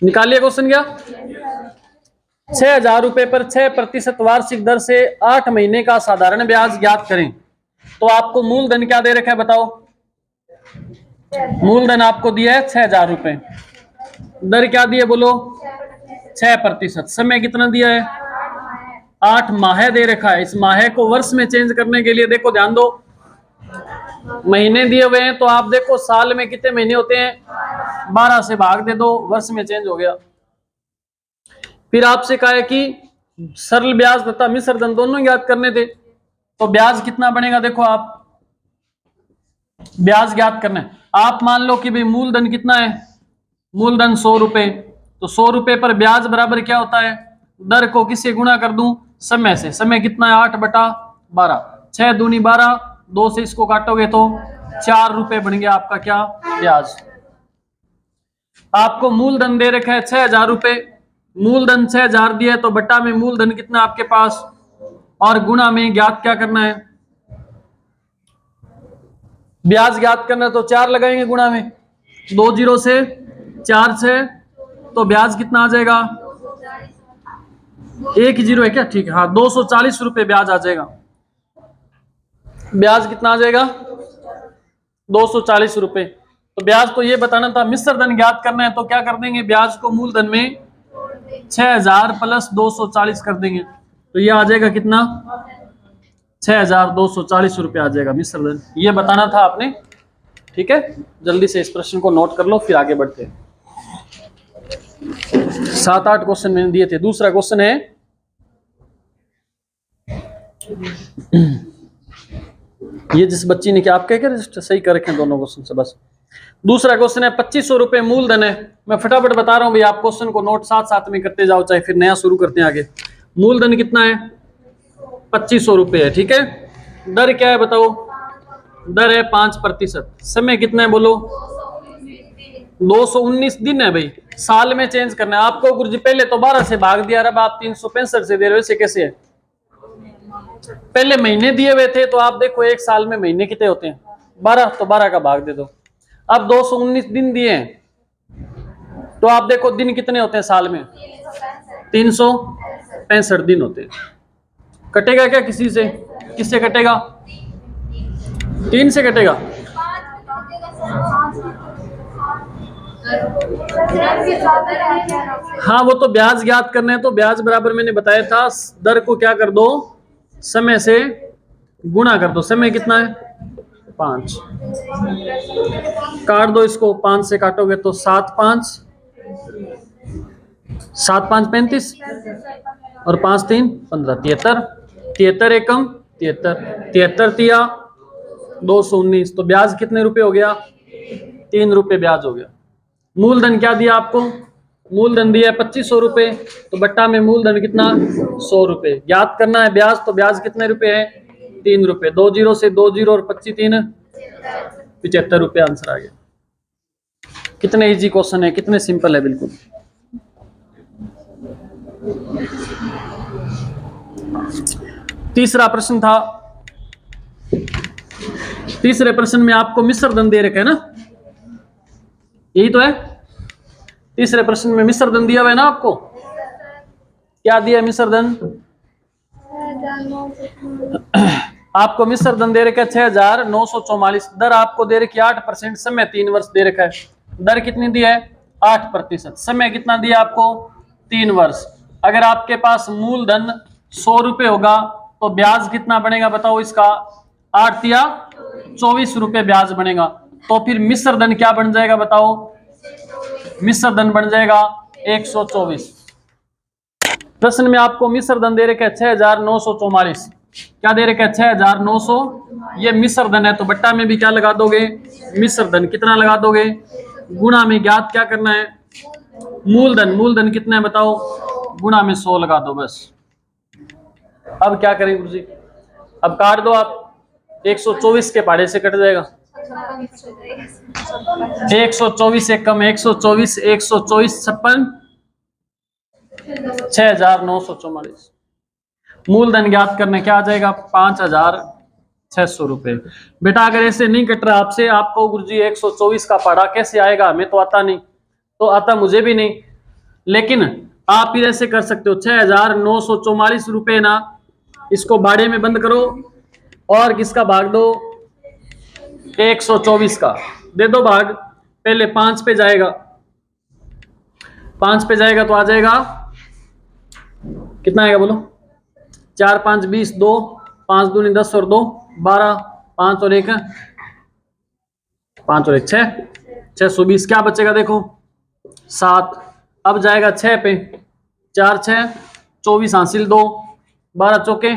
निकालिए क्वेश्चन क्या। 6,000 रुपए पर 6% वार्षिक दर से 8 महीने का साधारण ब्याज ज्ञात करें। तो आपको मूलधन क्या दे रखा है बताओ। मूलधन आपको दिया है 6,000 रुपए, दर क्या दी है बोलो 6%, समय कितना दिया है 8 माह दे रखा है। इस माह को वर्ष में चेंज करने के लिए देखो ध्यान दो, महीने दिए हुए हैं तो आप देखो साल में कितने महीने होते हैं 12 से भाग दे दो, वर्ष में चेंज हो गया। फिर आपसे कहा है कि सरल ब्याज तथा मिश्र धन दोनों ज्ञात करने थे, तो ब्याज कितना बनेगा देखो आप, ब्याज ज्ञात करना है। आप मान लो कि भाई मूलधन कितना है, मूलधन 100 रुपए, तो 100 रुपए पर ब्याज बराबर क्या होता है, दर को किससे गुणा कर दूं समय से, समय कितना है 8/12, 6 दूनी 12, 2 से इसको काटोगे तो 4 रुपए बन गया आपका क्या ब्याज। आपको मूलधन दे रखा है 6,000 रुपए, मूलधन 6,000 दिया है तो बट्टा में मूलधन कितना आपके पास, और गुणा में ज्ञात क्या करना है, ब्याज ज्ञात करना है तो 4 लगाएंगे गुणा में, 2 जीरो से 4 6, तो ब्याज कितना आ जाएगा, 1 जीरो है क्या, ठीक है हाँ 240 रुपए ब्याज आ जाएगा। ब्याज कितना आ जाएगा 240 रुपए। तो ब्याज तो ये बताना था, मिश्र धन ज्ञात करना है तो क्या कर देंगे, ब्याज को मूलधन में 6,000 प्लस 240 कर देंगे, तो ये आ जाएगा कितना 6,240 रुपये आ जाएगा मिश्र धन, ये बताना था आपने। ठीक है, जल्दी से इस प्रश्न को नोट कर लो फिर आगे बढ़ते हैं। 7-8 क्वेश्चन मैंने दिए थे। दूसरा क्वेश्चन है ये जिस बच्ची ने क्या आप कह के सही कर रखे हैं दोनों क्वेश्चन से बस। दूसरा क्वेश्चन है 2500 रुपए मूलधन है, मैं फटाफट बता रहा हूं भाई, आप क्वेश्चन को नोट साथ साथ में करते जाओ चाहे फिर नया शुरू करते हैं आगे। मूलधन कितना है 2500 रुपए है, ठीक है। दर क्या है बताओ, दर है 5%, समय कितना है बोलो 219 दिन है भाई, साल में चेंज करना है आपको गुरुजी। पहले तो 12 से भाग दिया, अब आप 365 से दे रहे हो, वैसे कैसे है, पहले महीने दिए हुए थे तो आप देखो एक साल में महीने कितने होते हैं 12, तो 12 का भाग दे दो। अब 219 दिन दिए हैं तो आप देखो दिन कितने होते हैं साल में 365 दिन होते हैं। कटेगा क्या किसी से, किससे कटेगा 3 से कटेगा, हाँ वो तो ब्याज ज्ञात करना है तो ब्याज बराबर मैंने बताया था, दर को क्या कर दो समय से गुणा कर दो, समय कितना है 5, काट दो इसको, 5 से काटोगे तो 7 5 35 और 5 3 15, 73, 73 एकम 73, 73 तिया 219, तो ब्याज कितने रुपए हो गया 3 रुपए ब्याज हो गया। मूलधन क्या दिया आपको, मूलधन दिया 2500 रुपए, तो बट्टा में मूलधन कितना 100 रुपए, ज्ञात करना है ब्याज, तो ब्याज कितने रुपए है 3 रुपए, 2 जीरो से 2 जीरो और 25 3 75 रुपए आंसर आ गया। कितने इजी क्वेश्चन है, कितने सिंपल है बिल्कुल। तीसरा प्रश्न था, तीसरे प्रश्न में आपको मिश्र धन दे रखा है ना, यही तो है, तीसरे प्रश्न में मिश्र धन दिया हुआ है ना आपको, क्या दिया मिश्र धन आपको मिश्र धन दे रखा है 6,944, दर आपको दे रखी 8%, समय 3 वर्ष दे रखा है, दर कितनी दी है 8%, समय कितना दिया आपको 3 वर्ष। अगर आपके पास मूलधन 100 रुपए होगा तो ब्याज कितना बनेगा बताओ इसका, 8 या 24 रुपए ब्याज बनेगा, तो फिर मिश्र धन क्या बन जाएगा बताओ, मिश्र धन बन जाएगा 124। प्रश्न में आपको मिश्र धन दे रखा है 6,944, क्या दे रखा है 6,900, ये मिश्र धन है तो बट्टा में भी क्या लगा दोगे मिश्र धन, कितना लगा दोगे गुणा में ज्ञात क्या करना है मूलधन, मूलधन कितना है बताओ गुणा में 100 लगा दो बस। अब क्या करें गुरुजी, अब काट दो आप, 124 के पहाड़े से कट जाएगा, 124 एक कम 124, 124 56, 6,944। मूलधन ज्ञात करने क्या आ जाएगा 5,600 रुपए। बेटा अगर ऐसे नहीं कट रहा आपसे, आपको गुरुजी 124 का पढ़ा कैसे आएगा, हमें तो आता नहीं, तो आता मुझे भी नहीं, लेकिन आप फिर ऐसे कर सकते हो, 6,944 रुपए ना, इसको भाड़े में बंद करो और किसका भाग दो, 124 का दे दो भाग। पहले 5 पे जाएगा, 5 पे जाएगा तो आ जाएगा कितना आएगा बोलो, 4 5 20, 2 5 दूनी 10 और 2 12, 5 और 1 5 और 1 6, 620। क्या बचेगा देखो 7। अब जाएगा 6 पे, 4 6 24 हासिल 2 12 चौके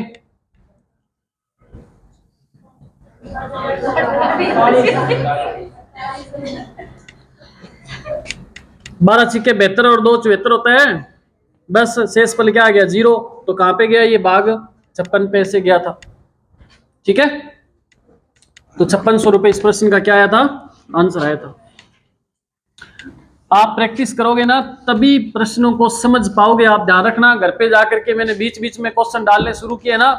12 छिक्के 72 और 2 74 होता है। बस शेष पल क्या आ गया 0, तो कहां पे गया ये भाग, 56 पे से गया था। ठीक है, तो 5600 रुपए इस प्रश्न का क्या आया था, आंसर आया था। आप प्रैक्टिस करोगे ना तभी प्रश्नों को समझ पाओगे। आप ध्यान रखना, घर पे जाकर के मैंने बीच बीच में क्वेश्चन डालने शुरू किए ना,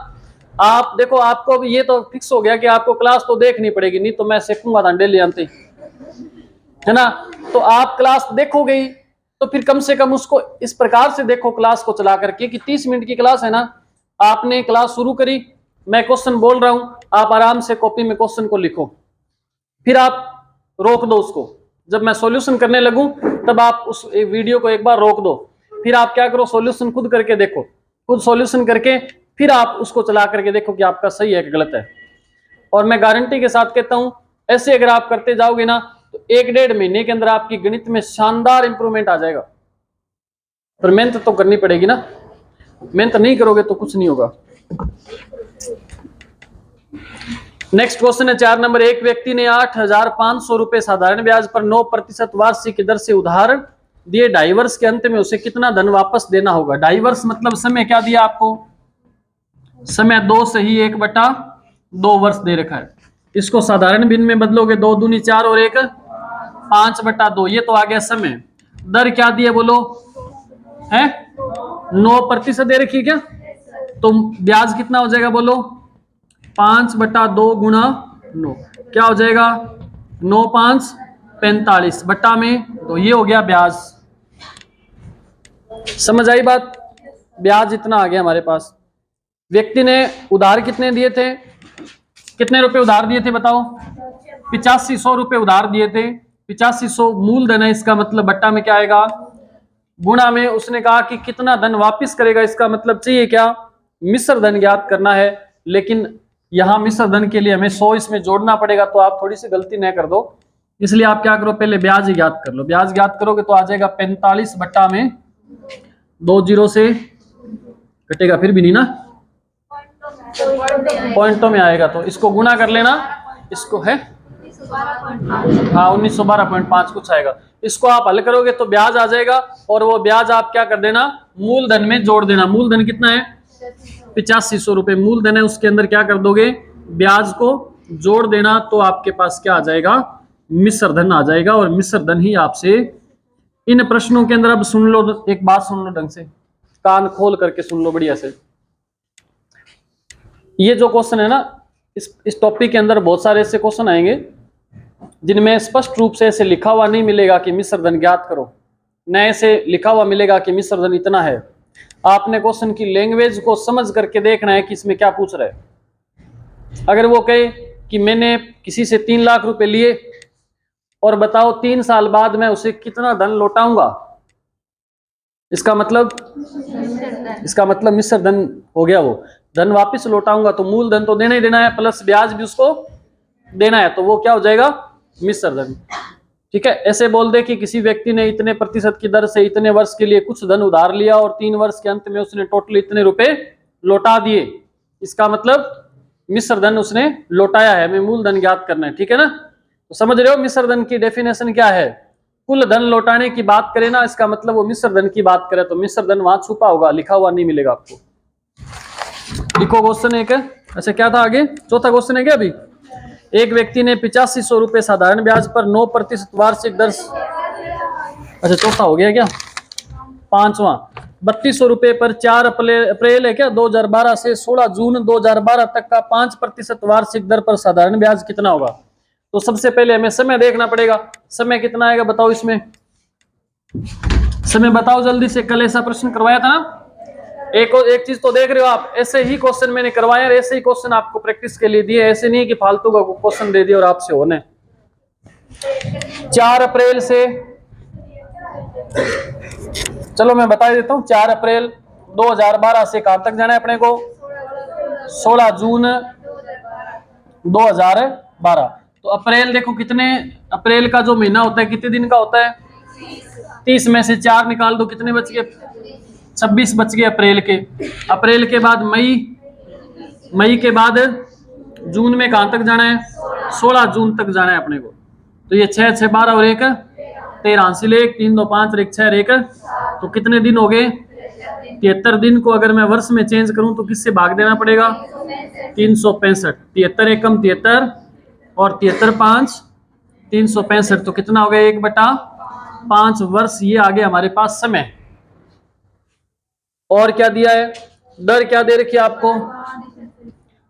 आप देखो आपको ये तो फिक्स हो गया कि आपको क्लास तो देखनी पड़ेगी, नहीं तो मैं सीखूंगा था डेली आते, है ना। तो आप क्लास देखोगे ही तो फिर कम से कम उसको इस प्रकार से देखो क्लास को चला करके कि 30 मिनट की क्लास है ना, आपने क्लास शुरू करी, मैं क्वेश्चन बोल रहा हूं, आप आराम से कॉपी में क्वेश्चन को लिखो, फिर आप रोक दो उसको, जब मैं सॉल्यूशन करने लगूं तब आप उस वीडियो को एक बार रोक दो, फिर आप क्या करो सॉल्यूशन खुद करके देखो, खुद सॉल्यूशन करके फिर आप उसको चला करके देखो कि आपका सही है कि गलत है। और मैं गारंटी के साथ कहता हूं ऐसे अगर आप करते जाओगे ना तो 1-1.5 महीने के अंदर आपकी गणित में शानदार इंप्रूवमेंट आ जाएगा। पर मेहनत तो करनी पड़ेगी ना, मेहनत नहीं करोगे तो कुछ नहीं होगा। नेक्स्ट क्वेश्चन है 4 नंबर। एक व्यक्ति ने 8,500 रुपए साधारण ब्याज पर 9% वार्षिक दर से उधार दिए, 2.5 वर्ष के अंत में उसे कितना धन वापस देना होगा। 2.5 वर्ष मतलब समय क्या दिया आपको, समय 2 सही 1/2 वर्ष दे रखा है। इसको साधारण भिन्न में बदलोगे 2 दूनी 4 और 1 5/2, ये तो आ गया समय। दर क्या दिया बोलो, है 9% दे रखी है क्या, तो ब्याज कितना हो जाएगा बोलो, 5/2 गुणा 9 क्या हो जाएगा, 9 5 45 बट्टा में, तो ये हो गया ब्याज। समझ आई बात, ब्याज इतना आ गया हमारे पास। व्यक्ति ने उधार कितने दिए थे, कितने रुपए उधार दिए थे बताओ, 8500 रुपए उधार दिए थे, 8500 मूलधन है, इसका मतलब बट्टा में क्या आएगा, गुणा में उसने कहा कि कितना धन वापस करेगा, इसका मतलब चाहिए क्या, मिश्र धन ज्ञात करना है। लेकिन यहां मिश्र धन के लिए हमें 100 इसमें जोड़ना पड़ेगा, तो आप थोड़ी सी गलती न कर दो, इसलिए आप क्या करो पहले ब्याज ज्ञात कर लो। ब्याज ज्ञात करोगे तो आ जाएगा 45 बट्टा में 2 जीरो से कटेगा फिर भी नहीं ना, पॉइंटों में आएगा, तो इसको गुना कर लेना, इसको है हाँ 1912.5 कुछ आएगा। इसको आप हल करोगे तो ब्याज आ जाएगा, और वो ब्याज आप क्या कर देना मूलधन में जोड़ देना। मूलधन कितना है 8500 रुपए मूलधन है, उसके अंदर क्या कर दोगे ब्याज को जोड़ देना, तो आपके पास क्या आ जाएगा मिश्र धन आ जाएगा। और मिश्र धन ही आपसे इन प्रश्नों के अंदर, अब सुन लो एक बात सुन लो ढंग से, कान खोल करके सुन लो बढ़िया से। ये जो क्वेश्चन है ना, इस टॉपिक के अंदर बहुत सारे ऐसे क्वेश्चन आएंगे जिनमें स्पष्ट रूप से ऐसे लिखा हुआ नहीं मिलेगा कि मिश्र धन ज्ञात करो, न ऐसे लिखा हुआ मिलेगा कि मिश्र धन इतना है। आपने क्वेश्चन की लैंग्वेज को समझ करके देखना है कि इसमें क्या पूछ रहा है। अगर वो कहे कि मैंने किसी से 3 लाख रुपए लिए और बताओ 3 साल बाद मैं उसे कितना धन लौटाऊंगा, इसका मतलब मिश्र धन हो गया, वो धन वापस लौटाऊंगा, तो मूल धन तो देना ही देना है, प्लस ब्याज भी उसको देना है, तो वो क्या हो जाएगा मिश्र धन। ठीक है, ऐसे बोल दे कि किसी व्यक्ति ने इतने प्रतिशत की दर से इतने वर्ष के लिए कुछ धन उधार लिया और 3 वर्ष के अंत में उसने टोटल इतने रुपए लौटा दिए, इसका मतलब मिश्र धन उसने लौटाया है, हमें मूल धन ज्ञात करना है। ठीक है ना, तो समझ रहे हो मिश्र धन की डेफिनेशन क्या है, कुल धन लौटाने की बात करे ना, इसका मतलब वो मिश्र धन की बात करे, तो मिश्र धन वहां छुपा होगा, लिखा हुआ नहीं मिलेगा आपको। लिखो क्वेश्चन एक, अच्छा क्या था आगे, चौथा क्वेश्चन है क्या अभी। एक व्यक्ति ने 8500 रुपए साधारण ब्याज पर 9% वार्षिक दर, अच्छा चौथा हो गया क्या, पांचवा 3200 रुपए पर 4 अप्रैल है क्या 2012 से 16 जून 2012 तक का 5% वार्षिक दर पर साधारण ब्याज कितना होगा। तो सबसे पहले हमें समय देखना पड़ेगा, समय कितना आएगा बताओ इसमें, समय बताओ जल्दी से, कल ऐसा प्रश्न करवाया था ना। एक चीज तो देख रहे हो आप, ऐसे ही क्वेश्चन मैंने करवाया और ऐसे ही क्वेश्चन आपको प्रैक्टिस के लिए दिए, ऐसे नहीं कि फालतू का क्वेश्चन दे दिया और आपसे होने। 4 अप्रैल से, चलो मैं बता देता हूँ, 4 अप्रैल 2012 से कहां तक जाना है अपने को, 16 जून 2012। तो अप्रैल देखो कितने, अप्रैल का जो महीना होता है कितने दिन का होता है, 30 में से 4 निकाल दो, कितने बच गए, 26 बच गए अप्रैल के। अप्रैल के बाद मई, मई के बाद जून में कहां तक जाना है, 16 जून तक जाना है अपने को। तो ये 6 6 12 और 1 13 हासिल 1 3 2 5 1 6 1, तो कितने दिन हो गए, 73 दिन को अगर मैं वर्ष में चेंज करूं तो किससे भाग देना पड़ेगा, 365। 73 एकम 73 और 73 5 365, तो कितना हो गया 1/5 वर्ष। ये आ गया हमारे पास समय। और क्या दिया है, दर क्या दे रखी है आपको,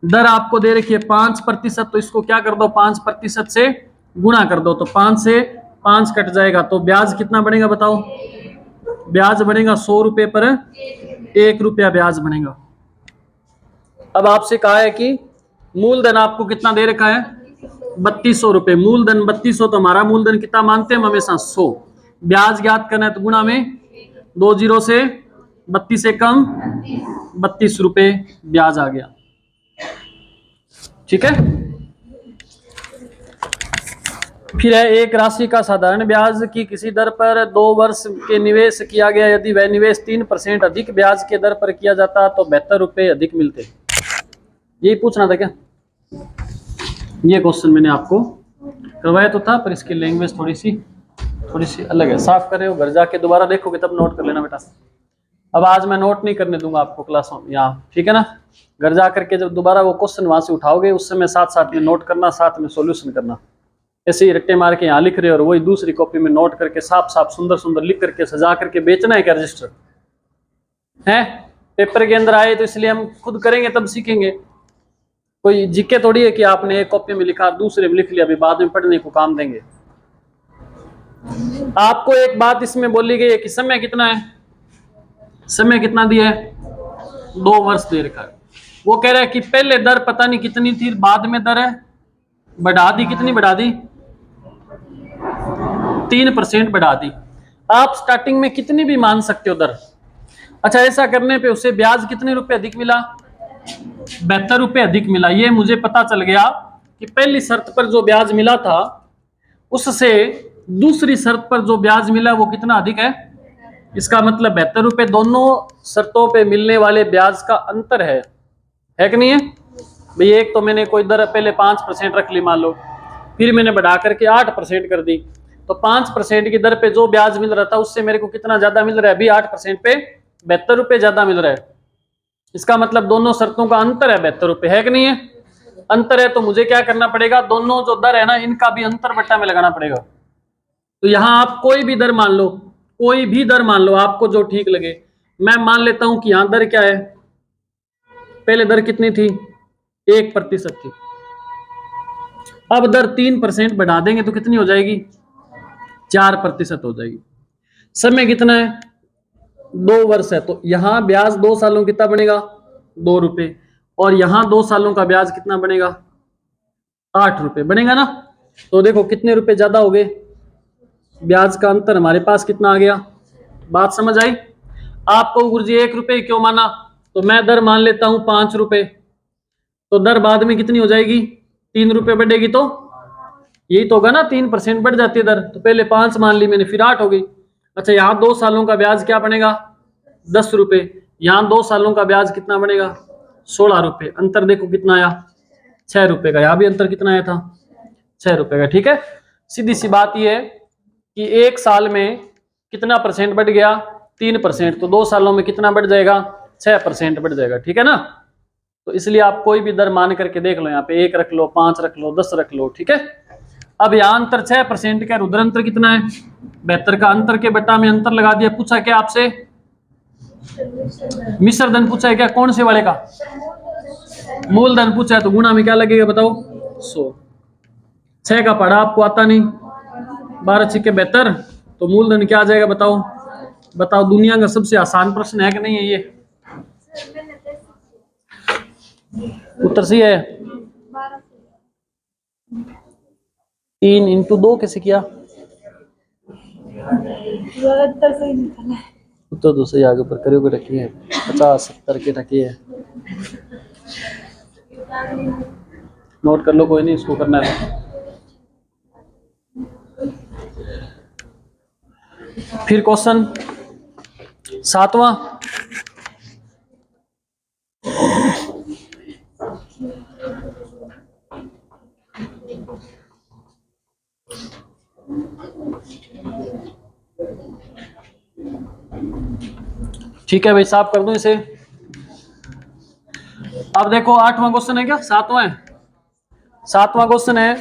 दर आपको दे रखी है 5%, तो इसको क्या कर दो 5% से गुणा कर दो, तो 5 से 5 कट जाएगा, तो ब्याज कितना बनेगा बताओ, ब्याज बनेगा 100 रुपए पर 1 रुपया ब्याज बनेगा। अब आपसे कहा है कि मूलधन आपको कितना दे रखा है, 3200 रुपए, मूलधन 3200, तो हमारा मूलधन कितना मानते हैं हम हमेशा 100, ब्याज ज्ञात करना है तो गुणा में 2 जीरो से 32 से कम 32 रुपए ब्याज आ गया, ठीक है। फिर है एक राशि का साधारण ब्याज की किसी दर पर 2 वर्ष के निवेश किया गया, यदि वह निवेश 3% अधिक ब्याज के दर पर किया जाता तो 72 रुपए अधिक मिलते। यही पूछना था क्या, ये क्वेश्चन मैंने आपको करवाया तो था, पर इसकी लैंग्वेज थोड़ी सी अलग है, साफ करे हो, घर जाके दोबारा देखोगे तब नोट कर लेना बेटा। अब आज मैं नोट नहीं करने दूंगा आपको क्लासों में यहाँ, ठीक है ना। घर जा करके जब दोबारा वो क्वेश्चन वहां से उठाओगे उस समय साथ साथ में नोट करना, साथ में सॉल्यूशन करना। ऐसे ही रट्टे मार के यहाँ लिख रहे हो और वही दूसरी कॉपी में नोट करके साफ साफ सुंदर सुंदर लिख करके सजा करके बेचना है क्या रजिस्टर है, पेपर के अंदर आए तो इसलिए हम खुद करेंगे तब सीखेंगे। कोई जीके थोड़ी है कि आपने एक कॉपी में लिखा दूसरे में लिख लिया, अभी बाद में पढ़ने को काम देंगे। आपको एक बात इसमें बोली गई है कि समय कितना है, समय कितना दिया है, 2 वर्ष दे रखा है। वो कह रहा है कि पहले दर पता नहीं कितनी थी, बाद में दर है बढ़ा दी, कितनी बढ़ा दी, 3% बढ़ा दी। आप स्टार्टिंग में कितनी भी मान सकते हो दर। अच्छा, ऐसा करने पे उसे ब्याज कितने रुपए अधिक मिला, 72 रुपए अधिक मिला। ये मुझे पता चल गया कि पहली शर्त पर जो ब्याज मिला था उससे दूसरी शर्त पर जो ब्याज मिला वो कितना अधिक है, इसका मतलब 72 रुपए दोनों शर्तों पे मिलने वाले ब्याज का अंतर है कि नहीं है भाई। एक तो मैंने कोई दर पहले 5% रख ली मान लो, फिर मैंने बढ़ा करके 8% कर दी, तो 5% की दर पे जो ब्याज मिल रहा था उससे मेरे को कितना ज्यादा मिल रहा है, अभी 8% पे 72 रुपए ज्यादा मिल रहा है। इसका मतलब दोनों शर्तों का अंतर है 72 रुपए, है कि नहीं है। अंतर है तो मुझे क्या करना पड़ेगा, दोनों जो दर है ना इनका भी अंतर बट्टा में लगाना पड़ेगा। तो यहां आप कोई भी दर मान लो, कोई भी दर मान लो आपको जो ठीक लगे। मैं मान लेता हूं कि यहां दर क्या है, पहले दर कितनी थी, 1% थी, अब दर 3% बढ़ा देंगे तो कितनी हो जाएगी, 4% हो जाएगी। समय कितना है, 2 वर्ष है, तो यहां ब्याज 2 सालों कितना बनेगा, 2 रुपए, और यहां 2 सालों का ब्याज कितना बनेगा, 8 रुपए बनेगा ना। तो देखो कितने रुपए ज्यादा हो गए, ब्याज का अंतर हमारे पास कितना आ गया। बात समझ आई। आपको गुरुजी 1 रुपए क्यों माना, तो मैं दर मान लेता हूं 5 रुपए, तो दर बाद में कितनी हो जाएगी, 3 रुपए बढ़ेगी, तो यही तो होगा ना, 3% बढ़ जाती है दर, तो पहले 5 मान ली मैंने, फिर 8 हो गई। अच्छा, यहाँ 2 सालों का ब्याज क्या बनेगा, 10 रुपए, यहाँ 2 सालों का ब्याज कितना बनेगा, 16 रुपए। अंतर देखो कितना आया, 6 रुपए का। यहाँ भी अंतर कितना आया था, 6 रुपए का। ठीक है, सीधी सी बात यह है कि 1 साल में कितना परसेंट बढ़ गया, 3%, तो 2 सालों में कितना बढ़ जाएगा, 6% बढ़ जाएगा। ठीक है ना। तो इसलिए आप कोई भी दर मान करके देख लो, यहाँ पे 1 रख लो, 5 रख लो, 10 रख लो। ठीक है। अब यहाँ अंतर 6% का, उधर अंतर कितना है, 72 का। अंतर के बट्टा में अंतर लगा दिया। पूछा क्या आपसे, मिश्र धन पूछा है क्या, कौन से वाले का, मूलधन पूछा है, तो गुणा में क्या लगेगा बताओ, 100। 6 का पढ़ा आपको आता नहीं, 12 छिके 72, तो मूलधन क्या आ जाएगा बताओ? बताओ, दुनिया का सबसे आसान प्रश्न है कि नहीं है ये? उत्तर सही है। 3 × 2 कैसे किया? उत्तर तो सही आगे पर करियो के रखी है, 50 70 के रखी है। नोट कर लो, कोई नहीं, इसको करना है। फिर क्वेश्चन 7वां। ठीक है भाई, साफ कर दूं इसे। अब देखो 8वां क्वेश्चन है क्या? 7वां है। 7वां क्वेश्चन है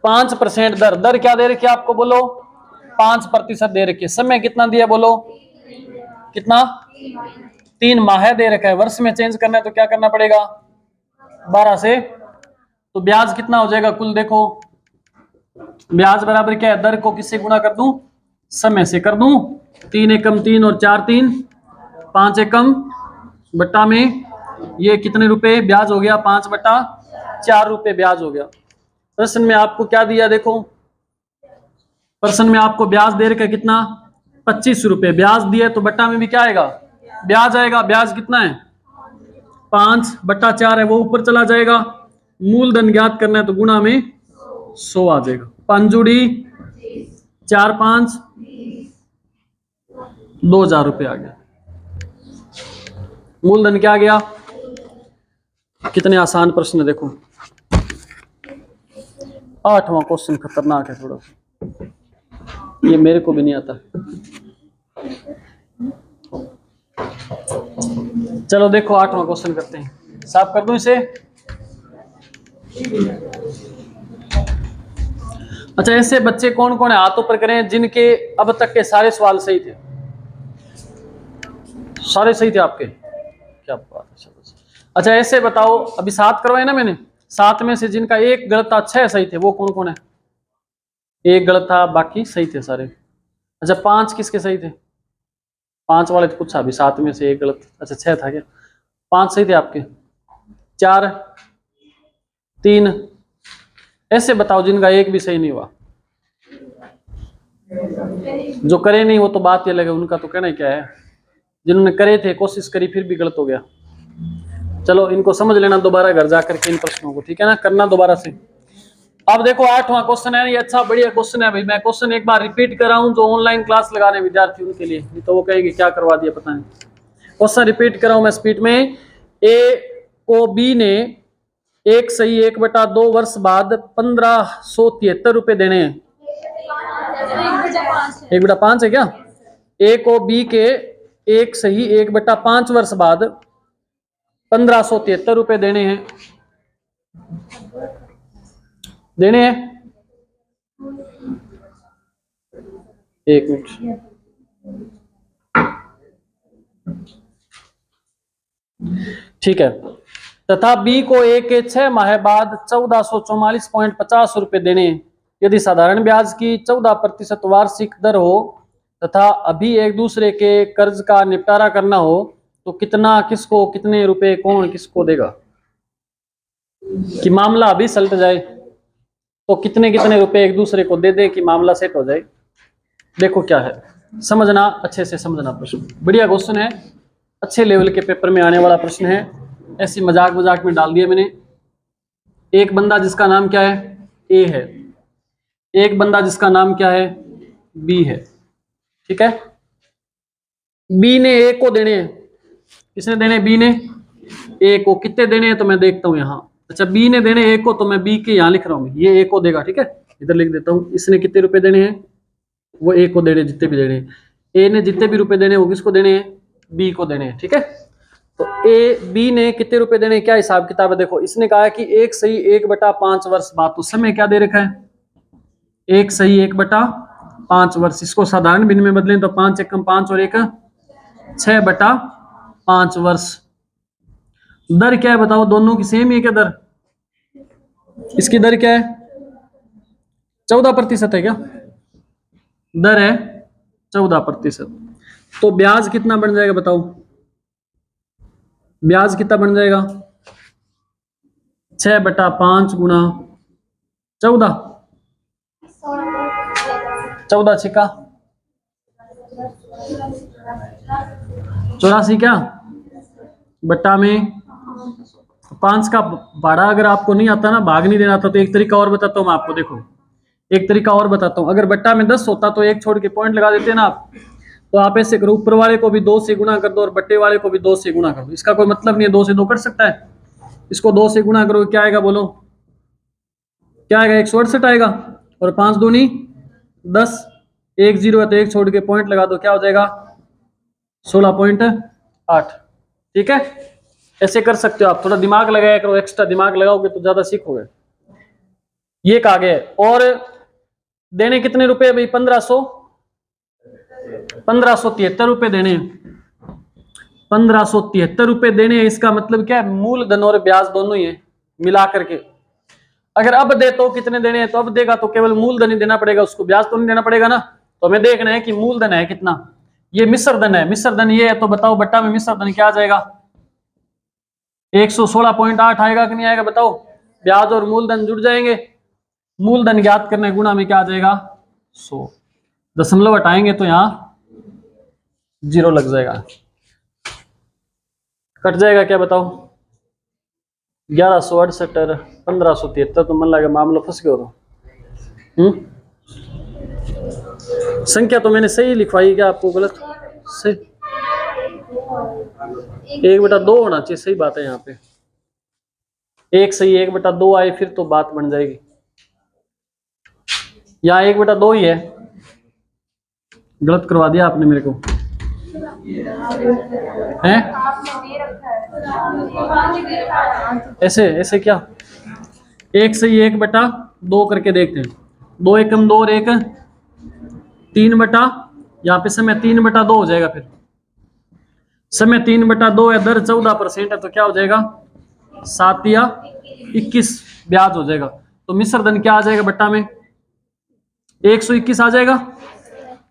5% दर। दर क्या दे रखी है आपको? बोलो। 5% दे रखी है। समय कितना दिया? बोलो कितना? 3 माह दे रखा है। वर्ष में चेंज करना है तो क्या करना पड़ेगा? 12 से। तो ब्याज कितना हो जाएगा कुल? देखो ब्याज बराबर क्या है? दर को किससे गुणा कर दूं? समय से कर दूं। 3 एकम 3 और 4 3, 5 एकम बट्टा में ये कितने रुपए ब्याज हो गया? 5/4 रुपए ब्याज हो गया। प्रश्न में आपको क्या दिया? देखो प्रश्न में आपको ब्याज दे रखा है कितना? 25 रुपए ब्याज दिया, तो बट्टा में भी क्या आएगा? ब्याज आएगा। ब्याज कितना है? 5/4 है, वो ऊपर चला जाएगा। मूलधन ज्ञात करना है तो गुणा में 100 आ जाएगा। 5 जुड़ी 4 5, 2000 रुपये आ गया। मूलधन क्या आ गया? कितने आसान प्रश्न है देखो। 8वां क्वेश्चन खतरनाक है थोड़ा सा, ये मेरे को भी नहीं आता। चलो देखो 8वां क्वेश्चन करते हैं। साफ कर दूं इसे। अच्छा, ऐसे बच्चे कौन कौन है? हाथों पर करें जिनके अब तक के सारे सवाल सही थे। सारे सही थे आपके? क्या बात है। अच्छा ऐसे बताओ, अभी 7 करवाए ना मैंने, 7 में से जिनका एक गलत था 6 सही थे, वो कौन कौन है? एक गलत था, बाकी सही थे सारे। अच्छा 5 किसके सही थे? 5 वाले तो पूछा अभी, 7 में से एक गलत। अच्छा 6 था क्या? 5 सही थे आपके। 4 3 ऐसे बताओ जिनका एक भी सही नहीं हुआ। जो करे नहीं वो तो बात ये लगे, उनका तो कहना क्या है। जिन्होंने करे थे, कोशिश करी, फिर भी गलत हो गया। चलो इनको समझ लेना दोबारा घर जाकर के इन प्रश्नों को, ठीक है ना, करना दोबारा से। अब देखो 8वां क्वेश्चन है, ये अच्छा बढ़िया क्वेश्चन है भाई। मैं क्वेश्चन एक बार रिपीट कर रहा हूं, जो ऑनलाइन क्लास लगा रहे विद्यार्थी उनके लिए, तो वो कहेंगे क्या करवा दिया पता नहीं। क्वेश्चन रिपीट कर रहा हूं मैं स्पीड में। ए को बी ने 1 सही 1/2 वर्ष बाद 1573 रुपए देने हैं। 1/5 है क्या? ए को बी के 1 सही 1/5 वर्ष बाद 1573 रुपए देने हैं। देने हैं, एक मिनट। ठीक है। तथा बी को ए के 6 माह बाद 1444.50 रुपए देने हैं। यदि साधारण ब्याज की 14% वार्षिक दर हो तथा अभी एक दूसरे के कर्ज का निपटारा करना हो तो कितना, किसको, कितने रुपए कौन किसको देगा? कि मामला अभी सलट जाए तो कितने कितने रुपए एक दूसरे को दे दे कि मामला सेट हो जाए। देखो क्या है, समझना, अच्छे से समझना प्रश्न। बढ़िया क्वेश्चन है, अच्छे लेवल के पेपर में आने वाला प्रश्न है। ऐसी मजाक मजाक में डाल दिया मैंने। एक बंदा जिसका नाम क्या है? ए है। एक बंदा जिसका नाम क्या है? बी है। ठीक है। बी ने ए को देने हैं। किसने देने? बी ने ए को। कितने देने हैं तो मैं देखता हूं यहां। अच्छा बी ने देने ए को, तो मैं बी के यहां लिख रहा हूं, ये ए को देगा। ठीक है, इधर लिख देता हूं। इसने कितने रुपए देने हैं? वो ए को देने, जितने भी देने हैं। ए ने जितने भी रुपए देने वो किसको देने हैं? बी को देने हैं। ठीक है, तो ए बी ने कितने रुपए देने, क्या हिसाब किताब है? देखो इसने कहा है कि 1 सही 1/5 वर्ष बाद, तो समय क्या दे रखा है? 1 सही 1/5 वर्ष। इसको साधारण भिन्न में बदलें तो 5 एकम 5 और 1 6/5 वर्ष। दर क्या है बताओ? दोनों की सेम है क्या दर? इसकी दर क्या है? 14% है क्या? दर है 14%। तो ब्याज कितना बन जाएगा बताओ, ब्याज कितना बन जाएगा? 6/5 गुणा 14, 14 छिका 84 क्या बट्टा में 5 का भाड़ा। अगर आपको नहीं आता ना, भाग नहीं देना आता, तो एक तरीका और बताता हूँ मैं आपको। देखो एक तरीका और बताता हूँ, अगर बट्टा में 10 होता तो एक छोड़ के पॉइंट लगा देते ना आप। तो आप ऐसे करो, ऊपर वाले को भी 2 से गुणा कर दो और बट्टे वाले को भी 2 से गुणा कर दो। इसका कोई मतलब नहीं है 2 से 2 कर सकता है, इसको 2 से गुणा करो, क्या आएगा बोलो, क्या आएगा? 168 आएगा। और 5 दूनी 10, 1 0 है तो एक छोड़ के पॉइंट लगा दो, क्या हो जाएगा? 16.8। ठीक है, ऐसे कर सकते हो आप, थोड़ा दिमाग लगाया करो, एक्स्ट्रा दिमाग लगाओगे तो ज्यादा सीखोगे। ये एक आगे है। और देने कितने रुपए भाई? 1573 रुपए देने, 1573 रुपए देने हैं। इसका मतलब क्या है? मूलधन और ब्याज दोनों ही है मिला करके। अगर अब दे तो कितने देने हैं, तो अब देगा तो केवल मूलधन ही देना पड़ेगा, उसको ब्याज तो नहीं देना पड़ेगा ना। तो हमें देखना है कि मूलधन है कितना। ये मिश्रधन है, मिश्रधन ये है, तो बताओ बट्टा में मिश्रधन क्या आ जाएगा? 116.8 आएगा कि नहीं आएगा बताओ? ब्याज और मूलधन जुड़ जाएंगे, मूलधन ज्ञात करने गुणा में क्या आ जाएगा? 100। दशमलव हटाएंगे तो यहां 0 लग जाएगा, कट जाएगा क्या बताओ? 1168 और 1573, तो मन लगे मामला फंस गया हो। संख्या तो मैंने सही लिखवाई, क्या आपको गलत? सही 1/2 होना चाहिए, सही बात है। यहाँ पे एक सही 1/2 आए फिर तो बात बन जाएगी। यहाँ 1/2 ही है, गलत करवा दिया आपने मेरे को हैं? ऐसे ऐसे क्या? एक सही 1/2 करके देखते हैं। 2 एकम 2 और 1 3 यहाँ पे समय 3/2 हो जाएगा। फिर समय 3/2 है, दर 14% है, तो क्या हो जाएगा? 7 या 21 ब्याज हो जाएगा। तो मिश्रधन क्या आ जाएगा बट्टा में? 121 आ जाएगा।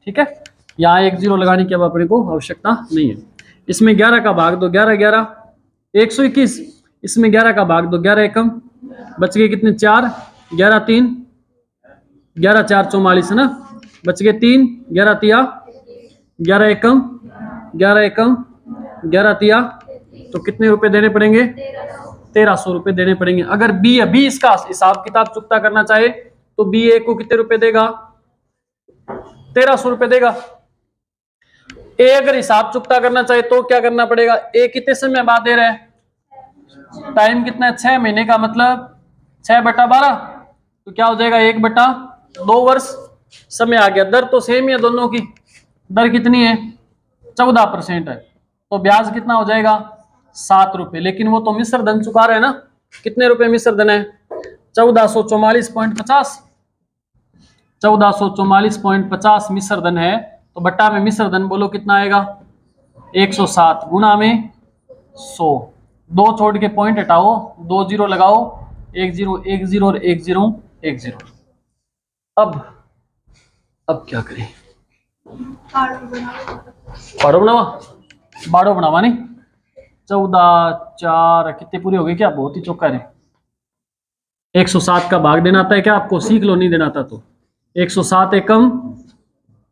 ठीक है, यहाँ 1 0 लगाने की अब अपने को आवश्यकता नहीं है। इसमें 11 का भाग दो, 11 11 121, इसमें 11 का भाग दो, 11 एकम बच गए कितने? 4, 11 3 11 4 44 है ना, बच गए 3, 11 तिया 11 एकम 11 एकम 11 तिया, तो कितने रुपए देने पड़ेंगे? 1300 रुपए देने पड़ेंगे। अगर बी अभी इसका हिसाब किताब चुकता करना चाहे तो बी ए को कितने रुपए देगा? 1300 रुपए देगा। ए अगर हिसाब चुकता करना चाहे तो क्या करना पड़ेगा? ए कितने समय बाद दे रहा है? टाइम कितना है? 6 महीने का, मतलब 6/12, तो क्या हो जाएगा? 1/2 वर्ष समय आ गया। दर तो सेम ही है दोनों की, दर कितनी है? 14% है। तो ब्याज कितना हो जाएगा? 7 रुपए। लेकिन वो तो मिश्र धन चुका रहे हैं ना। कितने रुपए मिश्र धन है? 1444.50, 1444.50 मिश्र धन है। तो बट्टा में मिश्र धन बोलो कितना आएगा? 107 गुणा में 100। 2 छोड़ के पॉइंट हटाओ, 2 0 लगाओ, 1 0 1 0 और 1 0 1 0। अब क्या करें? बाड़ो बनावा, बाड़ो बनावा नहीं। 14 4 कितने पूरे हो गए क्या? बहुत ही चौका है। 107 का भाग देना आता है क्या आपको? सीख लो, नहीं देना आता तो। 107 एकम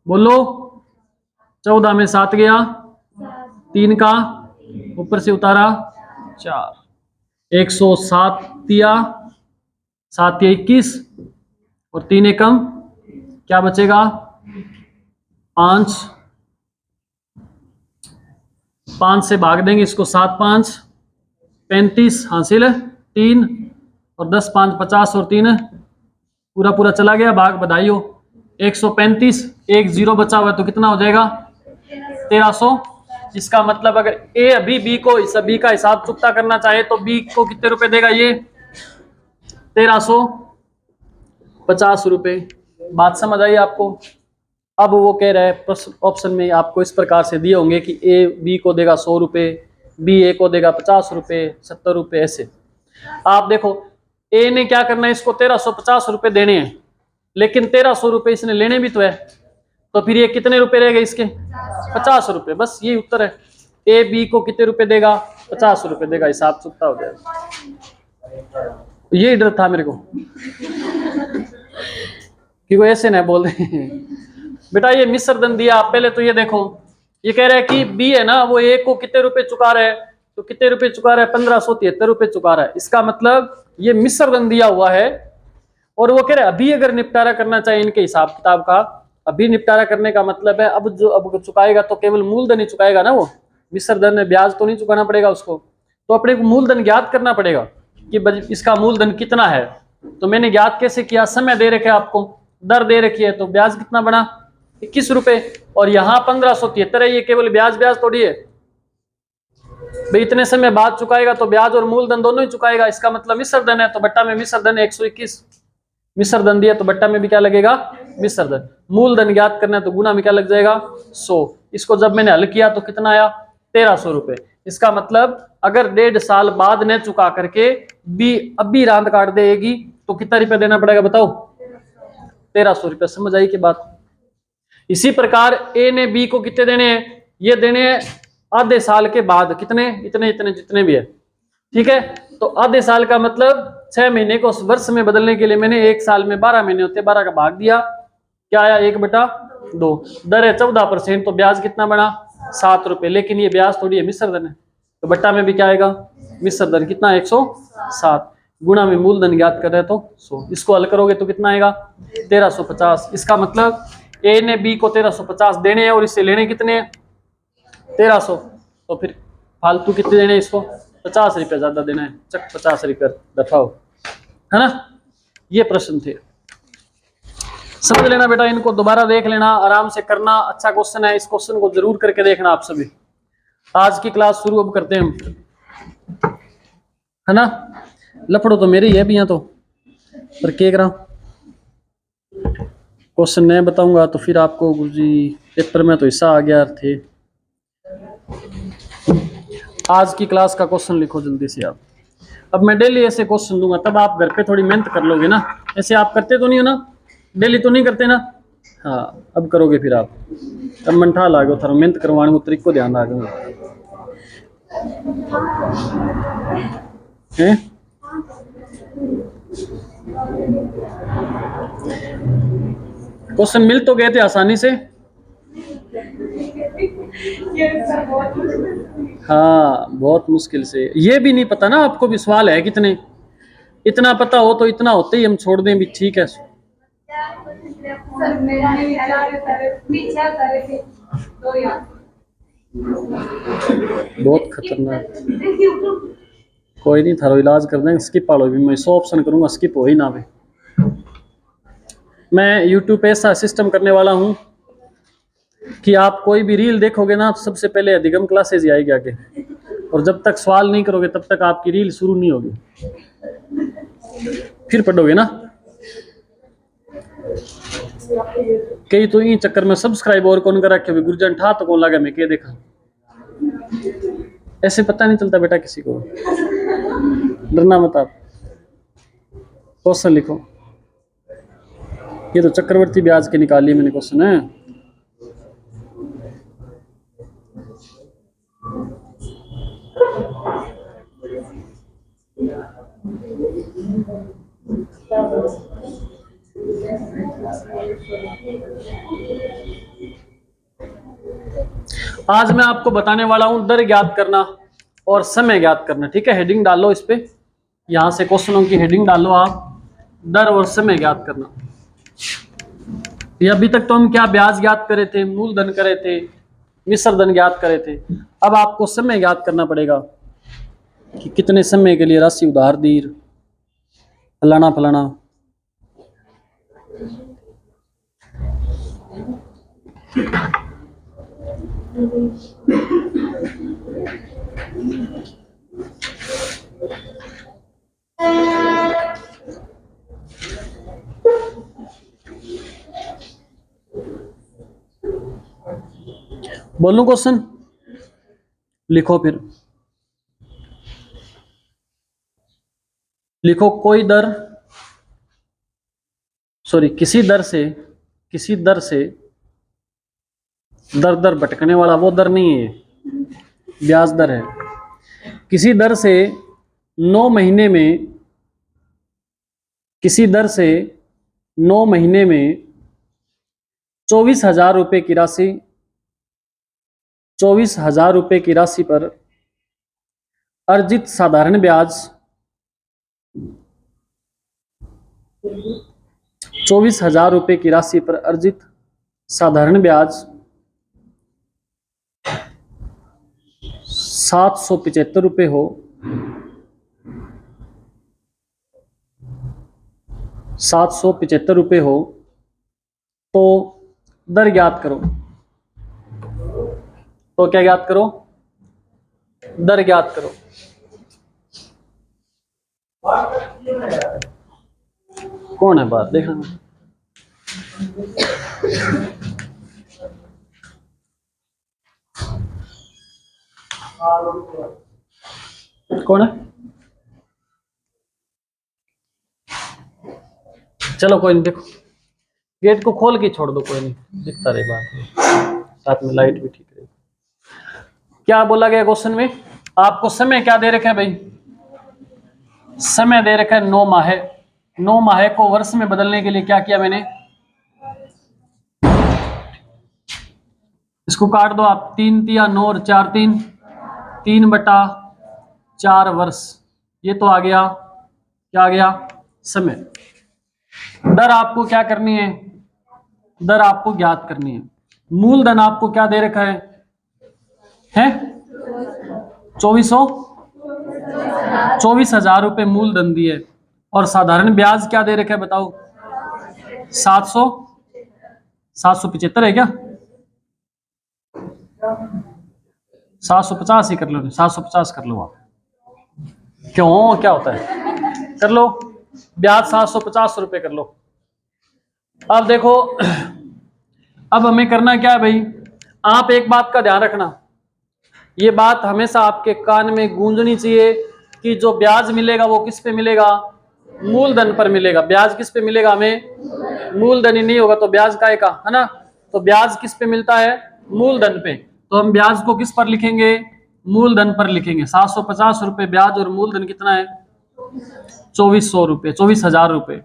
बोलो, 14 में 7 गया, 3 का ऊपर से उतारा 4, 107 तिया 7 या 21 और 3 एकम क्या बचेगा? 5, 5 से भाग देंगे इसको, 7 5 35 हासिल, 3 और 10 5 50 और 3 पूरा पूरा चला गया भाग, बधाई हो। 135, 1 0 बचा हुआ तो कितना हो जाएगा? 1300। इसका मतलब अगर ए अभी बी को बी का हिसाब चुकता करना चाहे तो बी को कितने रुपए देगा? ये 1350 रुपए। बात समझ आई आपको? अब वो कह रहा है ऑप्शन में आपको इस प्रकार से दिए होंगे कि ए बी को देगा 100 रुपए, बी ए को देगा 50 रुपए, 70 रुपए, ऐसे। आप देखो ए ने क्या करना है, इसको 1350 रुपए देने हैं, लेकिन 1300 रुपए इसने लेने भी तो है। तो फिर ये कितने रुपए रहेगा इसके? 50 रुपए। बस यही उत्तर है। ए बी को कितने रुपए देगा? 50 रुपए देगा। हिसाब चुकता हो जाएगा। यही डर था मेरे को कि वो ऐसे ना बोल रहे बेटा ये मिश्र धन दिया। आप पहले तो ये देखो, ये कह रहा है कि बी है ना, वो ए को कितने रुपए चुका रहा है? तो कितने रुपए चुका रहा है? 1573 रुपए चुका रहा है। इसका मतलब ये मिश्र धन दिया हुआ है, और वो कह रहे अभी अगर निपटारा करना चाहिए इनके हिसाब किताब का, अभी निपटारा करने का मतलब है अब जो अब चुकाएगा तो केवल मूलधन ही चुकाएगा ना, वो मिश्र धन में ब्याज तो नहीं चुकाना पड़ेगा उसको। तो अपने को मूलधन ज्ञात करना पड़ेगा कि इसका मूलधन कितना है। तो मैंने ज्ञात कैसे किया? समय दे रखे आपको, दर दे रखी है, तो ब्याज कितना बना? 21 रुपए। और यहाँ 1573 है, ये केवल ब्याज ब्याज थोड़ी है भाई। इतने समय बाद चुकाएगा तो ब्याज और मूलधन दोनों ही चुकाएगा। इसका मतलब मिश्र धन है, तो बट्टा में मिश्र धन 121। मिश्र धन दिया तो बट्टा में भी क्या लगेगा? मिश्र धन। मूलधन ज्ञात करना है तो गुना में क्या लग जाएगा? 100। इसको जब मैंने हल किया तो कितना आया? 1300 रुपए। इसका मतलब अगर 1.5 साल बाद न चुका करके बी अभी रांद काट देगी तो कितना रुपया देना पड़ेगा बताओ? 1300 रुपया। समझ आई की बात? इसी प्रकार ए ने बी को कितने देने हैं? ये देने हैं आधे साल के बाद। कितने? इतने इतने जितने भी है, ठीक है। तो आधे साल का मतलब 6 महीने को वर्ष में बदलने के लिए मैंने 1 साल में 12 महीने होते, 12 का भाग दिया, क्या आया? 1/2। दर है 14%, तो ब्याज कितना बना? 7 रुपए। लेकिन ये ब्याज थोड़ी है, मिश्र धन है, तो बट्टा में भी क्या आएगा? मिश्र धन। कितना? 107। गुणा में मूलधन ज्ञात कर रहे तो 100। इसको हल करोगे तो कितना आएगा? 1350। इसका मतलब ए ने बी को 1350 देने हैं और इससे लेने कितने हैं? 1300। तो फिर फालतू कितने देने हैं इसको? 50 रुपये ज्यादा देना है। चक 50 रुपये दफाओ, है ना। ये प्रश्न थे, समझ लेना बेटा। इनको दोबारा देख लेना, आराम से करना। अच्छा क्वेश्चन है, इस क्वेश्चन को जरूर करके देखना आप सभी। आज की क्लास शुरू अब करते हैं हम, है ना। लफड़ो तो मेरी है भी यहाँ तो, पर क्या करा, क्वेश्चन नहीं बताऊंगा तो फिर आपको गुरुजी पेपर में तो हिस्सा आ गया थे। आज की क्लास का क्वेश्चन लिखो जल्दी से आप। अब मैं डेली ऐसे क्वेश्चन दूंगा, तब आप घर पे थोड़ी मेहनत कर लोगे ना। ऐसे आप करते तो नहीं हो ना, डेली तो नहीं करते ना। हाँ अब करोगे फिर आप। अब मन ठा लागो थारो मेहनत करवाने को तरीको ध्यान आ गया है। क्वेश्चन मिल तो गए थे आसानी से। हाँ बहुत मुश्किल से। ये भी नहीं पता ना आपको भी सवाल है कितने। इतना पता हो तो इतना होते ही हम छोड़ दें भी ठीक है। बहुत खतरनाक। कोई नहीं, थारो इलाज कर देंगे। स्किप वालों भी मैं 100 ऑप्शन करूंगा, स्किप हो ही ना। मैं यूट्यूब पे ऐसा सिस्टम करने वाला हूं कि आप कोई भी रील देखोगे ना, सबसे पहले अधिगम क्लासेज ही आएगी आगे, और जब तक सवाल नहीं करोगे तब तक आपकी रील शुरू नहीं होगी। फिर पढ़ोगे ना। कई तो इन चक्कर में सब्सक्राइब और कौन कर रखे, गुरजन ठा तो कौन लगा, मैं क्या देखा। ऐसे पता नहीं चलता बेटा किसी को, डरना मत आप। क्वेश्चन लिखो। ये तो चक्रवर्ती ब्याज के निकाली मैंने क्वेश्चन है। आज मैं आपको बताने वाला हूं दर ज्ञात करना और समय ज्ञात करना, ठीक है। हेडिंग डालो इस पे, यहां से क्वेश्चनों की हेडिंग डालो आप, दर और समय ज्ञात करना। ये अभी तक तो हम क्या ब्याज ज्ञात करे थे, मूलधन करे थे, मिश्र धन ज्ञात करे थे। अब आपको समय ज्ञात करना पड़ेगा कि कितने समय के लिए राशि उधार दी, फलाना फलाना। बोलूं क्वेश्चन? लिखो फिर, लिखो कोई दर, सॉरी किसी दर से दर दर भटकने वाला वो दर नहीं है, ब्याज दर है। किसी दर से 9 महीने में, किसी दर से 9 महीने में 24,000 रुपये की राशि, 24,000 रुपये की राशि पर अर्जित साधारण ब्याज 24,000 रुपये की राशि पर अर्जित साधारण ब्याज 775 रुपये हो, 775 रुपये हो तो दर ज्ञात करो। तो क्या ज्ञात करो? दर ज्ञात करो। कौन है बात देखना, कौन है? चलो कोई नहीं, देखो गेट को खोल के छोड़ दो, कोई नहीं, दिखता रहे बात, साथ में लाइट भी ठीक रहेगी। क्या बोला गया क्वेश्चन में? आपको समय क्या दे रखा है भाई? समय दे रखा है 9 माह। 9 माह को वर्ष में बदलने के लिए क्या किया मैंने? इसको काट दो आप, 3 तिया 9 और 4 3, 3/4 वर्ष। ये तो आ गया, क्या आ गया? समय। दर आपको क्या करनी है? दर आपको ज्ञात करनी है। मूलधन आपको क्या दे रखा है? 24,000 रुपये मूलधन दिए, और साधारण ब्याज क्या दे रखा है बताओ? 775 है क्या? 750 ही कर लो, 750 कर लो आप। क्यों, क्या होता है? कर लो, ब्याज 750 रुपये कर लो। अब देखो, अब हमें करना क्या है भाई? आप एक बात का ध्यान रखना, ये बात हमेशा आपके कान में गूंजनी चाहिए कि जो ब्याज मिलेगा वो किस पे मिलेगा? मूलधन पर मिलेगा। ब्याज किस पे मिलेगा? हमें मूलधन ही नहीं होगा तो ब्याज काहे का, है ना? तो ब्याज किस पे मिलता है? मूलधन पे। तो हम ब्याज को किस पर लिखेंगे? मूलधन पर लिखेंगे। 750 रुपये ब्याज, और मूलधन कितना है? 2400 रुपये, 24,000 रुपये।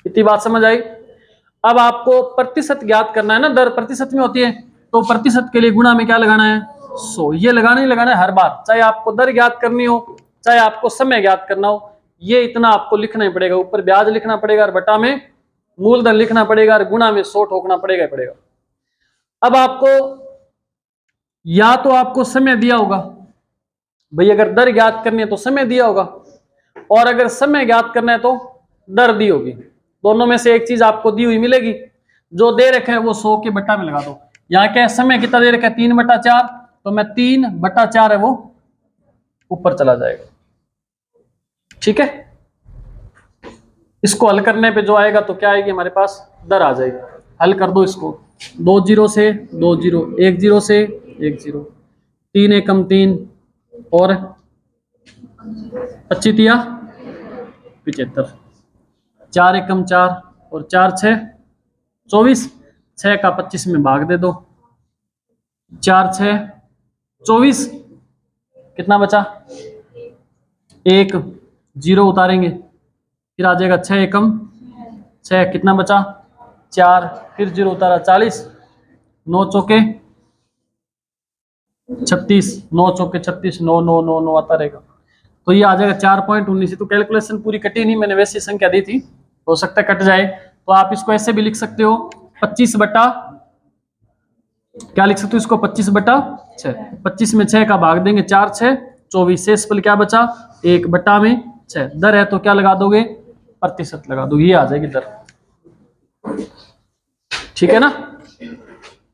इतनी बात समझ आई? अब आपको प्रतिशत ज्ञात करना है ना, दर प्रतिशत में होती है, तो प्रतिशत के लिए गुणा में क्या लगाना है? 100। ये लगाना ही लगाना है हर बार, चाहे आपको दर ज्ञात करनी हो, चाहे आपको समय ज्ञात करना हो, ये इतना आपको लिखना ही पड़ेगा। ऊपर ब्याज लिखना पड़ेगा, और बटा में मूलधन लिखना पड़ेगा, और गुणा में 100 ठोकना पड़ेगा ही पड़ेगा। अब आपको या तो आपको समय दिया होगा भाई, अगर दर ज्ञात करनी है तो समय दिया होगा, और अगर समय ज्ञात करना है तो दर दी होगी। दोनों में से एक चीज आपको दी हुई मिलेगी। जो दे रखे हैं वो 100 के बटा में लगा दो। यहाँ क्या है? समय कितना दे रखा है? 3/4, तो मैं 3/4 है वो ऊपर चला जाएगा। ठीक है, इसको हल करने पे जो आएगा तो क्या आएगी हमारे पास? दर आ जाएगी। हल कर दो इसको। 2 0 से 2 0, 1 0 से 1 0, 3 एकम 3, और 25 तिया 75, 4 एकम 4, और 4 6 24, 6 का 25 में भाग दे दो, 4 6 24, कितना बचा? 1 0 उतारेंगे, फिर आ जाएगा 6 एकम 6, कितना बचा? 4, फिर 0 उतारा 40, 9 चौके 36, 9 चौके 36, 9 9 9 9 आता रहेगा। तो ये आ जाएगा 4.19। तो कैलकुलेशन पूरी कटी नहीं, मैंने वैसी संख्या दी थी, हो सकता है कट जाए। तो आप इसको ऐसे भी लिख सकते हो, 25 बटा, क्या लिख सकते हो इसको? 25/6। 25 में 6 का भाग देंगे, 4 6 24, शेष फल क्या बचा? 1 बटा में 6। दर है तो क्या लगा दोगे? प्रतिशत लगा दो, ये आ जाएगी दर। ठीक है ना?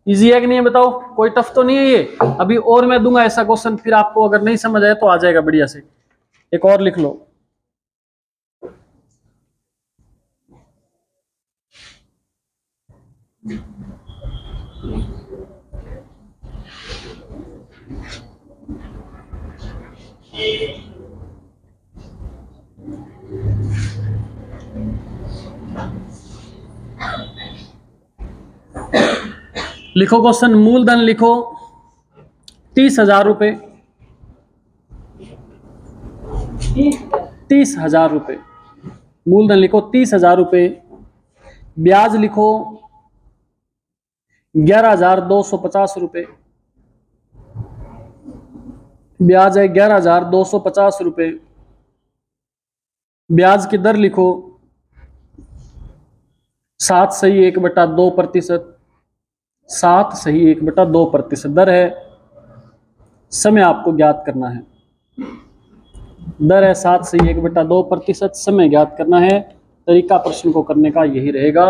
इजी है कि नहीं है बताओ? कोई टफ तो नहीं है ये? अभी और मैं दूंगा ऐसा क्वेश्चन, फिर आपको अगर नहीं समझ आया तो आ जाएगा बढ़िया से। एक और लिख लो। लिखो क्वेश्चन, मूलधन लिखो 30,000 रुपये, 30,000 रुपये मूलधन लिखो 30,000 रुपये। ब्याज लिखो 11,250 रुपये, ब्याज है 11,250 रुपये। ब्याज की दर लिखो 7/1/2%, 7/1/2% दर है। समय आपको ज्ञात करना है, दर है 7/1/2%, समय ज्ञात करना है। तरीका प्रश्न को करने का यही रहेगा,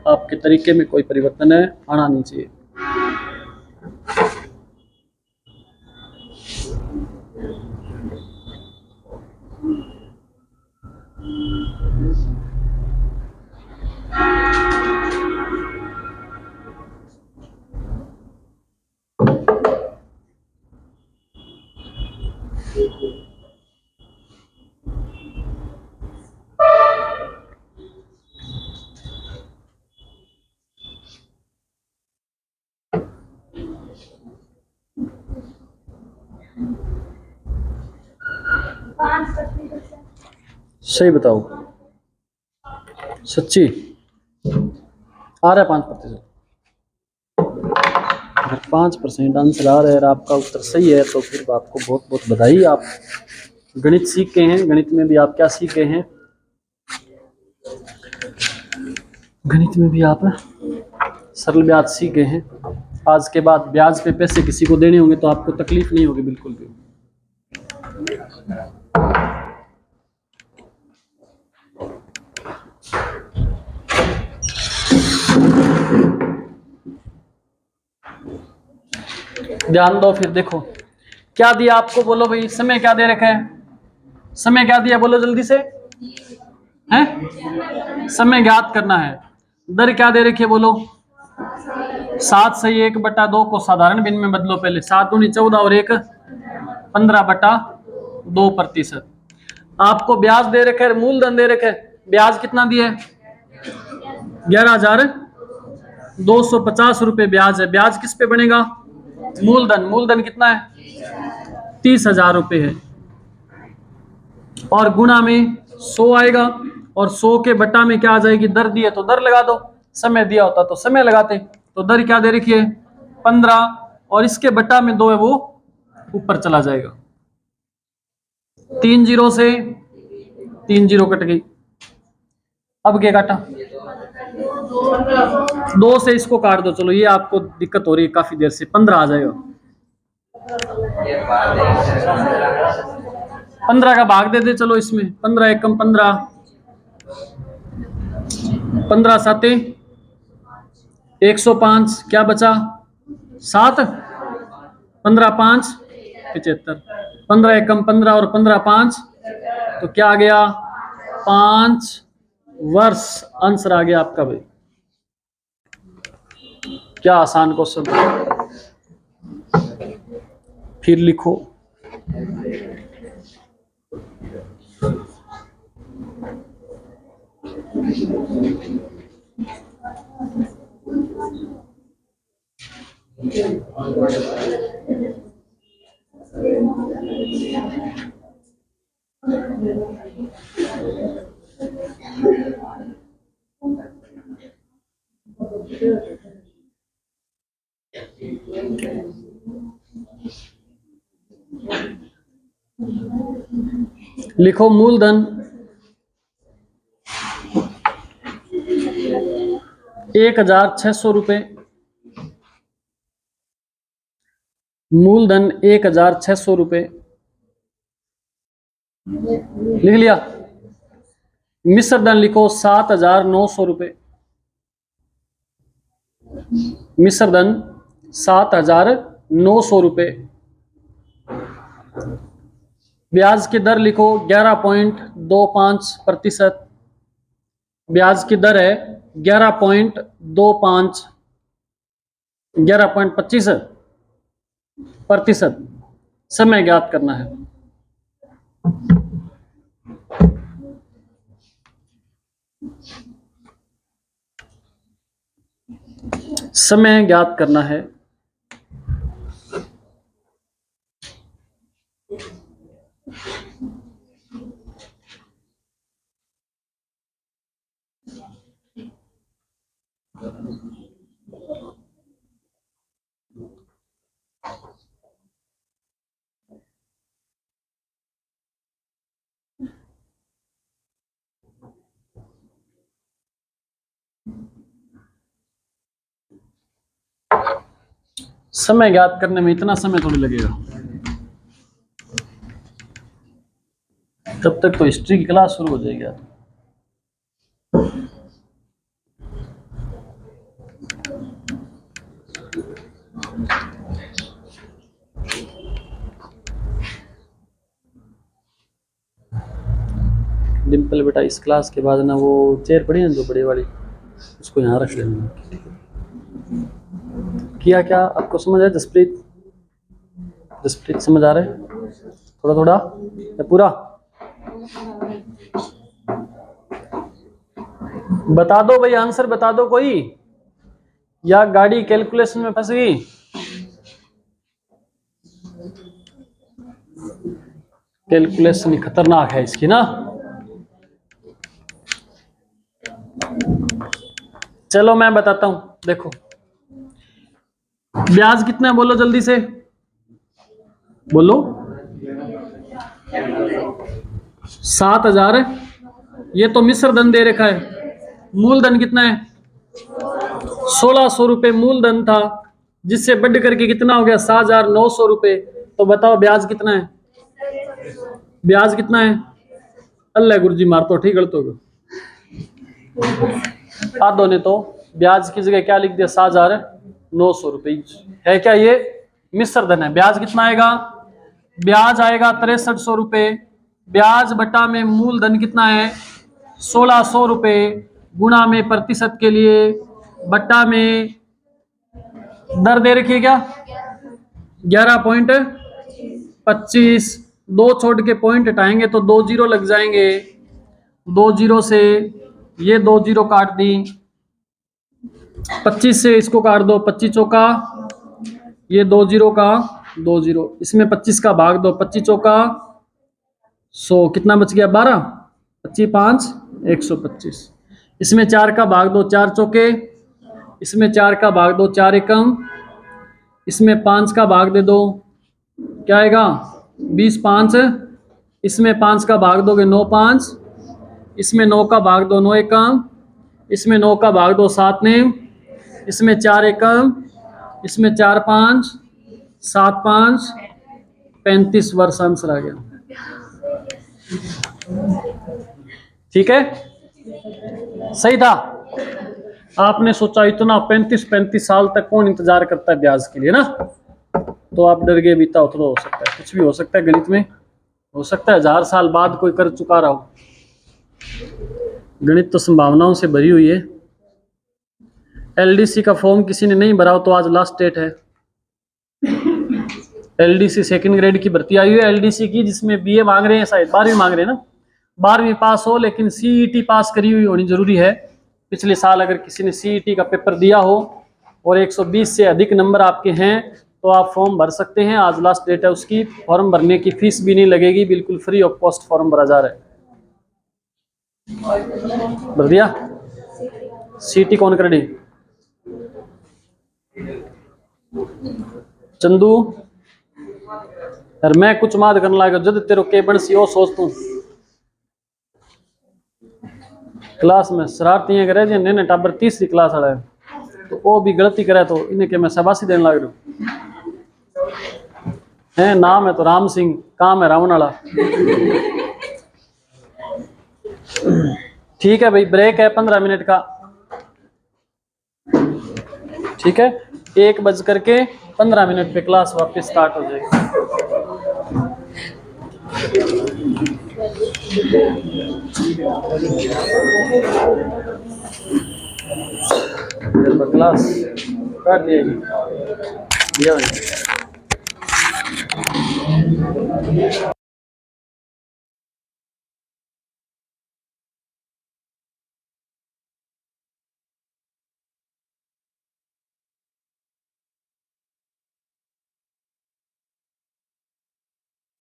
आपके तरीके में कोई परिवर्तन आना नहीं चाहिए। सही बताओ, सच्ची आ रहा है 5%। अगर 5% आंसर आ रहा है और आपका उत्तर सही है तो फिर आपको बहुत बहुत बधाई। आप गणित सीख गए हैं। गणित में भी आप क्या सीख गए हैं? गणित में भी आप सरल ब्याज सीख गए हैं। आज के बाद ब्याज पे पैसे किसी को देने होंगे तो आपको तकलीफ नहीं होगी बिल्कुल भी। ध्यान दो, फिर देखो क्या दिया आपको, बोलो भाई। समय क्या दे रखा है? समय क्या दिया, बोलो जल्दी से। हैं? समय ज्ञात करना है। दर क्या दे रखी है, बोलो। 7/1/2 को साधारण भिन्न में बदलो पहले। 7 दूनी 14 और 1 15/2%। आपको ब्याज दे रखा है, मूलधन दे रखा है। ब्याज कितना दिया है? 11,250 रुपये ब्याज है। ब्याज किस पे बनेगा? मूलधन। मूलधन कितना है? 30,000 रुपये है, और गुणा में 100 आएगा, और 100 के बटा में क्या आ जाएगी? दर दी है तो दर लगा दो, समय दिया होता तो समय लगाते। तो दर क्या दे रखी है? 15, और इसके बटा में 2 है वो ऊपर चला जाएगा। 3 जीरो से 3 जीरो कट गई। अब क्या काटा? 2 से इसको काट दो। चलो ये आपको दिक्कत हो रही है काफी देर से। 15 आ जाएगा। 15 का भाग दे दे चलो इसमें। 15 एकम 15, 15 साते 105, क्या बचा? 7, 15 5 75, 15 एकम 15 और 15 5, तो क्या आ गया? 5 वर्ष आंसर आ गया आपका भाई। क्या आसान क्वेश्चन। फिर लिखो लिखो मूलधन 1,600 रुपये। मूलधन 1,600 रुपये लिख लिया। मिश्र धन लिखो 7,900 रुपये। मिश्र धन 7,900 रुपये। ब्याज की दर लिखो 11.25%। ब्याज की दर है 11.25, 11.25%। समय ज्ञात करना है। समय ज्ञात करना है। समय ज्ञात करने में इतना समय थोड़ी लगेगा, तब तक तो हिस्ट्री की क्लास शुरू हो जाएगी। डिम्पल बेटा, इस क्लास के बाद ना वो चेयर पड़ी है जो बड़ी वाली, उसको यहाँ रख लेना। किया क्या आपको समझ आया? जसप्रीत, जसप्रीत समझ आ रहा है? थोड़ा थोड़ा या पूरा? बता दो भाई, आंसर बता दो कोई, या गाड़ी कैलकुलेशन में फंस गई? कैलकुलेशन खतरनाक है इसकी ना। चलो मैं बताता हूं, देखो ब्याज कितना है बोलो जल्दी से, बोलो। 7,000। ये तो मिश्र धन दे रखा है। मूलधन कितना है? 1,600 रुपए मूलधन था, जिससे बढ़ करके कितना हो गया? 7,900 रुपए। तो बताओ ब्याज कितना है? ब्याज कितना है? अल्लाह गुरुजी मार तो ठीक, गलत हो गया। आधो ने तो ब्याज की जगह क्या लिख दिया? 7,900 रुपए है क्या? ये मिश्र धन है। ब्याज कितना आएगा? ब्याज आएगा 6300 रुपए। ब्याज बटा में मूलधन कितना है? 1,600 रुपए, गुणा में प्रतिशत के लिए बट्टा में दर दे रखी है क्या? 11.25। दो छोड़ के पॉइंट हटाएंगे तो 2 जीरो लग जाएंगे। 2 जीरो से ये 2 जीरो काट दी, 25 से इसको काट दो, 25 चौका, ये 2 जीरो का 2 जीरो, इसमें 25 का भाग दो, 25 चौका 100, कितना बच गया? 12। 25 5 125। इसमें 4 का भाग दो, 4 चौके, इसमें 4 का भाग दो, 4 एकम, इसमें 5 का भाग दे दो, क्या आएगा? 20 5, इसमें 5 का भाग दोगे 9 5, इसमें 9 का भाग दो, 9 एकम, इसमें 9 का भाग दो, 7 ने, इसमें 4 एकम, इसमें 4 5 7 5 35 वर्ष आंसर आ गया। ठीक है, सही था। आपने सोचा इतना 35 साल तक कौन इंतजार करता है ब्याज के लिए ना, तो आप डर गए। बीता उतना हो सकता है, कुछ भी हो सकता है गणित में, हो सकता है 1000 साल बाद कोई कर चुका रहा हो। गणित तो संभावनाओं से भरी हुई है। एलडीसी का फॉर्म किसी ने नहीं भरा हो तो आज लास्ट डेट है। एलडीसी सेकंड ग्रेड की भर्ती आई हुई है एलडीसी की, जिसमें बीए मांग रहे हैं, शायद 12वीं मांग रहे हैं ना। 12वीं पास हो, लेकिन सीईटी पास करी हुई होनी जरूरी है। पिछले साल अगर किसी ने सीईटी का पेपर दिया हो और 120 से अधिक नंबर आपके हैं तो आप फॉर्म भर सकते हैं। आज लास्ट डेट है उसकी। फॉर्म भरने की फीस भी नहीं लगेगी, बिल्कुल फ्री ऑफ कॉस्ट फॉर्म भरा जा रहा है। भर दिया? सीईटी कौन कर दी? चंदू, यार मैं कुछ माद करने लगा जब तेरे के बंसी ओ सोच तू क्लास में शरारती है करे ने टाबर तीसरी क्लास वाला है तो वो भी गलती करे तो इन्हें के मैं शाबाशी देने लग रहा है। नाम है तो राम सिंह, काम है रावण वाला। ठीक है भाई, ब्रेक है 15 मिनट का। ठीक है, 1:15 पे क्लास वापस स्टार्ट हो जाएगी। क्लास काट दिया।